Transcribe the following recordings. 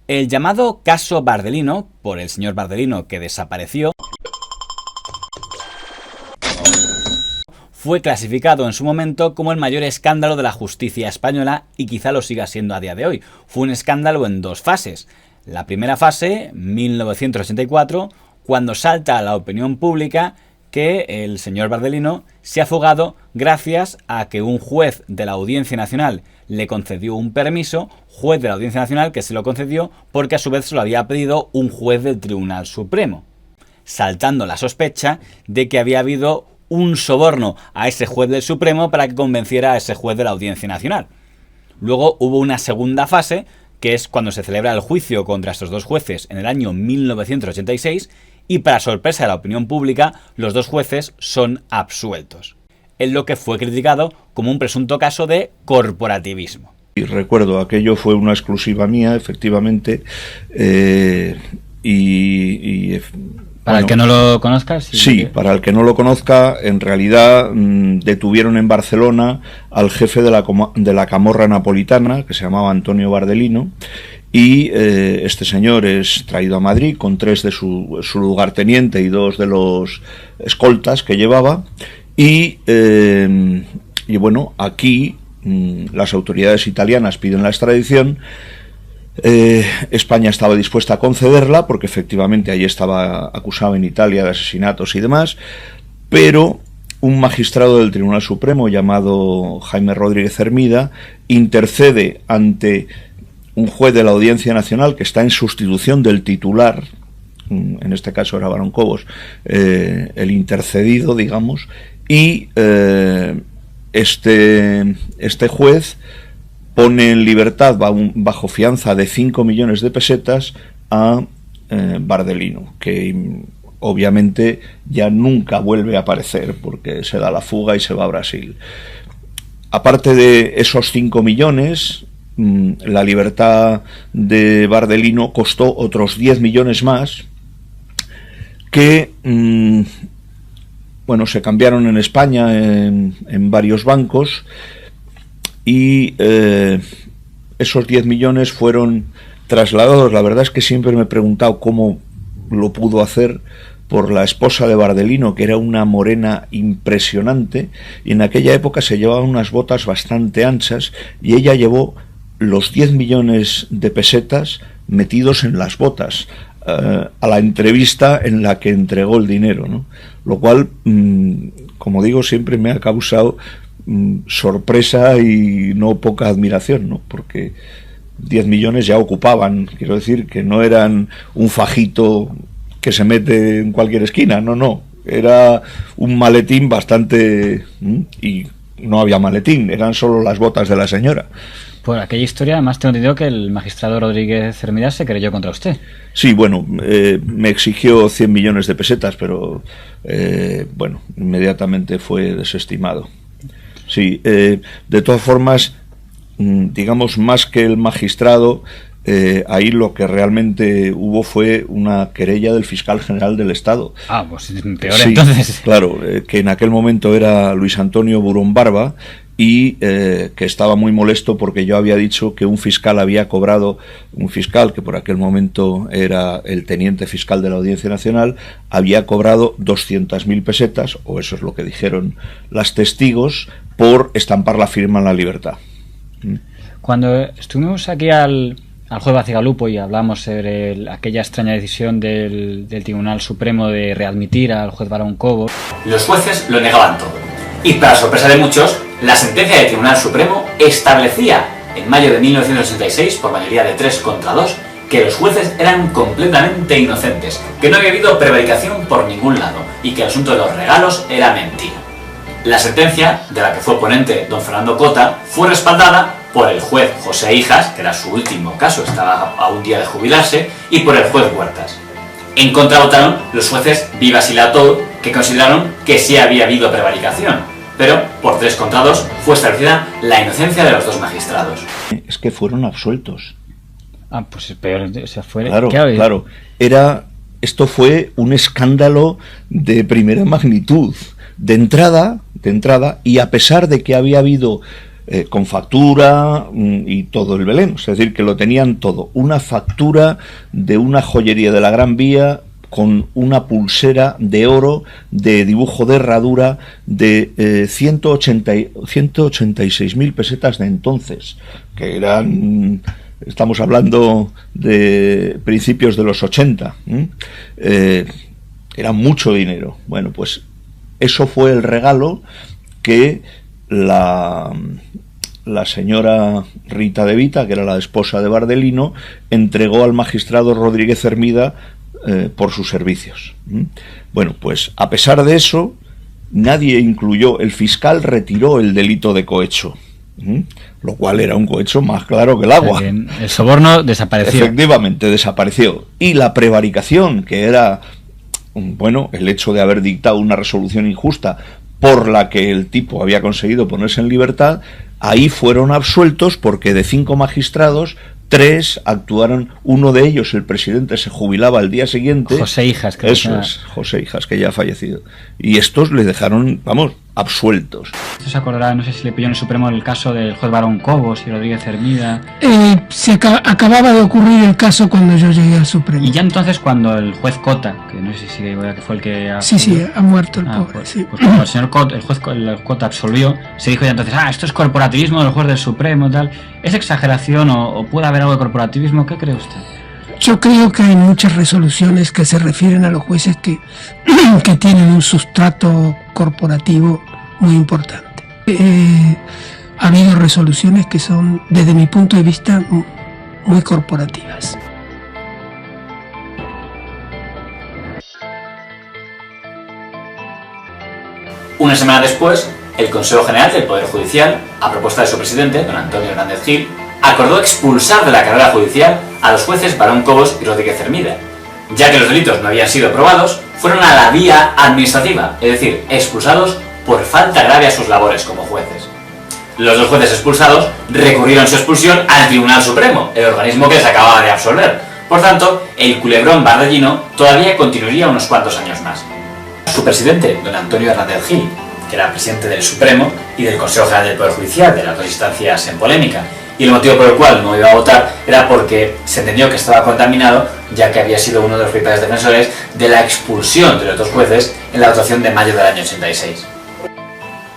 El llamado caso Bardelino, por el señor Bardelino que desapareció, fue clasificado en su momento como el mayor escándalo de la justicia española y quizá lo siga siendo a día de hoy. Fue un escándalo en dos fases. La primera fase, 1984, cuando salta a la opinión pública que el señor Bardelino se ha fugado gracias a que un juez de la Audiencia Nacional le concedió un permiso, juez de la Audiencia Nacional que se lo concedió porque a su vez se lo había pedido un juez del Tribunal Supremo, saltando la sospecha de que había habido un soborno a ese juez del Supremo para que convenciera a ese juez de la Audiencia Nacional. Luego hubo una segunda fase, que es cuando se celebra el juicio contra estos dos jueces en el año 1986, y para sorpresa de la opinión pública, los dos jueces son absueltos, en lo que fue criticado como un presunto caso de corporativismo. Y recuerdo, aquello fue una exclusiva mía, efectivamente, Para el que no lo conozca. Sí, para el que no lo conozca, en realidad detuvieron en Barcelona al jefe de la camorra napolitana, que se llamaba Antonio Bardelino, y este señor es traído a Madrid con 3 de su lugarteniente y 2 de los escoltas que llevaba, y bueno, aquí las autoridades italianas piden la extradición. España estaba dispuesta a concederla porque efectivamente allí estaba acusado en Italia de asesinatos y demás, pero un magistrado del Tribunal Supremo llamado Jaime Rodríguez Hermida intercede ante un juez de la Audiencia Nacional que está en sustitución del titular, en este caso era Barón Cobos, el intercedido, digamos, y este juez pone en libertad bajo fianza de 5 millones de pesetas a Bardelino, que obviamente ya nunca vuelve a aparecer porque se da la fuga y se va a Brasil. Aparte de esos 5 millones, la libertad de Bardelino costó otros 10 millones más que bueno, se cambiaron en España en varios bancos. Y esos 10 millones fueron trasladados. La verdad es que siempre me he preguntado cómo lo pudo hacer, por la esposa de Bardelino, que era una morena impresionante, y en aquella época se llevaban unas botas bastante anchas, y ella llevó los 10 millones de pesetas metidos en las botas a la entrevista en la que entregó el dinero, ¿no? Lo cual, como digo, siempre me ha causado sorpresa y no poca admiración, ¿no? Porque 10 millones ya ocupaban, quiero decir que no eran un fajito que se mete en cualquier esquina, no, era un maletín bastante, y no había maletín, eran solo las botas de la señora. Por aquella historia, además tengo entendido que el magistrado Rodríguez Hermida se querelló contra usted. Sí, bueno, me exigió 100 millones de pesetas, pero bueno, inmediatamente fue desestimado. Sí, de todas formas, digamos, más que el magistrado, ahí lo que realmente hubo fue una querella del fiscal general del Estado. Ah, pues peor, sí, entonces. Claro, que en aquel momento era Luis Antonio Burón Barba, y que estaba muy molesto porque yo había dicho que un fiscal había cobrado, un fiscal que por aquel momento era el teniente fiscal de la Audiencia Nacional, había cobrado 200.000 pesetas, o eso es lo que dijeron las testigos, por estampar la firma en la libertad. Cuando estuvimos aquí al juez Bacigalupo y hablamos sobre aquella extraña decisión del Tribunal Supremo de readmitir al juez Barón Cobos, los jueces lo negaban todo. Y para sorpresa de muchos, la sentencia del Tribunal Supremo establecía, en mayo de 1986, por mayoría de 3 contra 2, que los jueces eran completamente inocentes, que no había habido prevaricación por ningún lado y que el asunto de los regalos era mentira. La sentencia, de la que fue ponente don Fernando Cota, fue respaldada por el juez José Hijas, que era su último caso, estaba a un día de jubilarse, y por el juez Huertas. En contra votaron los jueces Vivas y Latou, que consideraron que sí había habido prevaricación, pero por 3 contra 2 fue establecida la inocencia de los dos magistrados. Es que fueron absueltos. Ah, pues peor, o sea, fue... Claro, esto fue un escándalo de primera magnitud, de entrada, y a pesar de que había habido con factura y todo el Belén, es decir, que lo tenían todo. Una factura de una joyería de la Gran Vía con una pulsera de oro de dibujo de herradura de 186.000 pesetas de entonces, que eran, estamos hablando de principios de los 80, era mucho dinero. Bueno, pues eso fue el regalo que la señora Rita de Vita, que era la esposa de Bardelino, entregó al magistrado Rodríguez Hermida por sus servicios. Bueno, pues a pesar de eso, nadie incluyó, el fiscal retiró el delito de cohecho, lo cual era un cohecho más claro que el agua. El soborno desapareció. Efectivamente, desapareció. Y la prevaricación, que era, bueno, el hecho de haber dictado una resolución injusta por la que el tipo había conseguido ponerse en libertad, ahí fueron absueltos porque de 5 magistrados, 3 actuaron, uno de ellos, el presidente, se jubilaba al día siguiente. José Hijas, creo. Eso es, José Hijas, que ya ha fallecido. Y estos le dejaron, vamos, absueltos. Usted se acordará, no sé si le pilló en el Supremo el caso del juez Barón Cobos y Rodríguez Hermida. Acababa de ocurrir el caso cuando yo llegué al Supremo. Y ya entonces cuando el juez Cota, que no sé si que fue el que... Sí, ha muerto el pobre, pues, sí. Pues cuando el señor Cota, el juez Cota absolvió, se dijo ya entonces, esto es corporativismo del juez del Supremo, tal. ¿Es exageración o puede haber algo de corporativismo? ¿Qué cree usted? Yo creo que hay muchas resoluciones que se refieren a los jueces que tienen un sustrato corporativo muy importante. Ha habido resoluciones que son, desde mi punto de vista, muy corporativas. Una semana después, el Consejo General del Poder Judicial, a propuesta de su presidente, don Antonio Hernández Gil, acordó expulsar de la carrera judicial a los jueces Barón Cobos y Rodríguez Hermida. Ya que los delitos no habían sido probados, fueron a la vía administrativa, es decir, expulsados por falta grave a sus labores como jueces. Los 2 jueces expulsados recurrieron su expulsión al Tribunal Supremo, el organismo que les acababa de absolver. Por tanto, el culebrón bardellino todavía continuaría unos cuantos años más. Su presidente, don Antonio Hernández Gil, que era presidente del Supremo y del Consejo General del Poder Judicial, de las 2 instancias en polémica, y el motivo por el cual no iba a votar era porque se entendió que estaba contaminado, ya que había sido uno de los principales defensores de la expulsión de los 2 jueces en la votación de mayo del año 86.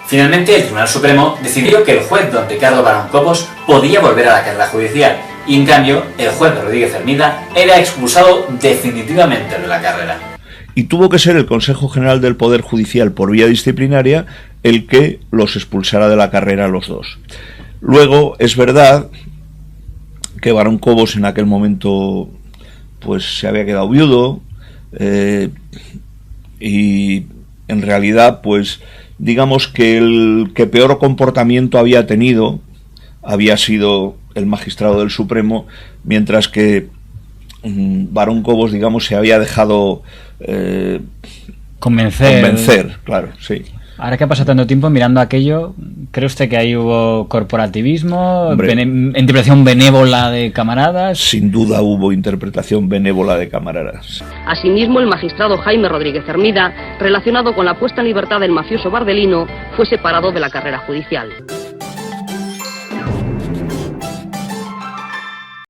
Finalmente, el Tribunal Supremo decidió que el juez don Ricardo Barón Cobos podía volver a la carrera judicial, y en cambio, el juez Rodríguez Hermida era expulsado definitivamente de la carrera. Y tuvo que ser el Consejo General del Poder Judicial, por vía disciplinaria, el que los expulsara de la carrera a los 2. Luego, es verdad que Barón Cobos en aquel momento pues se había quedado viudo, y en realidad, pues digamos que el que peor comportamiento había tenido había sido el magistrado del Supremo, mientras que Barón Cobos, digamos, se había dejado convencer, claro, sí. Ahora que ha pasado tanto tiempo mirando aquello, ¿cree usted que ahí hubo corporativismo, interpretación benévola de camaradas? Sin duda hubo interpretación benévola de camaradas. Asimismo, el magistrado Jaime Rodríguez Hermida, relacionado con la puesta en libertad del mafioso Bardelino, fue separado de la carrera judicial.